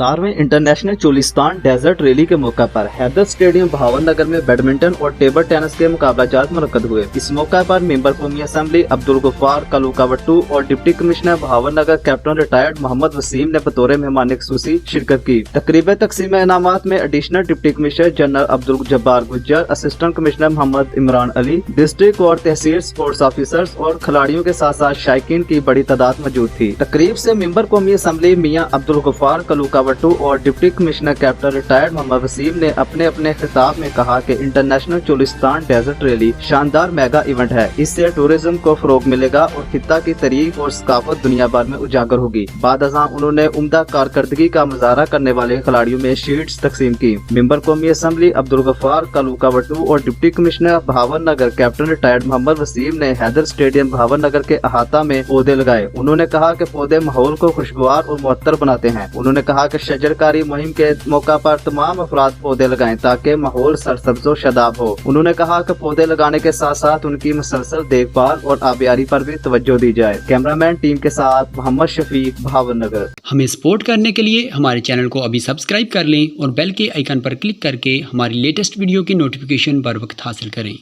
17वें international Cholistan desert rally के मौका पर हैदर स्टेडियम भावनगर में बैडमिंटन और टेबल टेनिस के मुकाबलाजात मुनक्कद हुए। इस मौका पर मेंबर कौमी असेंबली अब्दुल गफ्फार कलूकावट्टू और deputy commissioner Bhavnagar captain retired Mohammad Waseem ने बतौर मेहमान खुसूसी शिरकत की। तकरीब तकसीम इनामात में additional deputy commissioner general Abdul Jabbar Gujjar, assistant commissioner Mohammad Imran Ali, district और तहसील स्पोर्ट्स ऑफिसर्स और खिलाड़ियों के साथ साथ शायकीन की बड़ी तादाद मौजूद थी। तकरीब से मेंबर कौमी असेंबली मियां अब्दुल गफ्फार कलूकावट्टू और deputy commissioner captain retired Mohammad Waseem ने अपने अपने खिताब में कहा कि इंटरनेशनल चोलिस्तान डेजर्ट रैली शानदार मेगा इवेंट है। इससे टूरिज्म को फरोग मिलेगा और खित्ता की तारीख और सकाफत दुनिया भर में उजागर होगी। बाद अज़ां उन्होंने उम्दा कारकर्दगी का मुजाहरा करने वाले खिलाड़ियों में शील्ड्स तकसीम की। मेंबर कौमी असेंबली अब्दुल गफ्फार कलूकावट्टू और deputy commissioner Bhavnagar captain retired Mohammad Waseem ने हैदर स्टेडियम भावनगर के अहाता में पौधे लगाए। उन्होंने कहा कि पौधे माहौल को खुशगवार और मुअत्तर बनाते हैं। उन्होंने कहा कि शजरकारी मुहिम के मौका पर तमाम अफराद पौधे लगाएं ताकि माहौल सरसब्ज और शादाब हो। उन्होंने कहा कि पौधे लगाने के साथ साथ उनकी मुसलसल देखभाल और आबियारी पर भी तवज्जो दी जाए। कैमरामैन टीम के साथ मोहम्मद शफीक, भावनगर। हमें सपोर्ट करने के लिए हमारे चैनल को अभी सब्सक्राइब कर लें और बेल के आइकन पर क्लिक करके हमारी लेटेस्ट वीडियो की नोटिफिकेशन बर वक्त हासिल करें।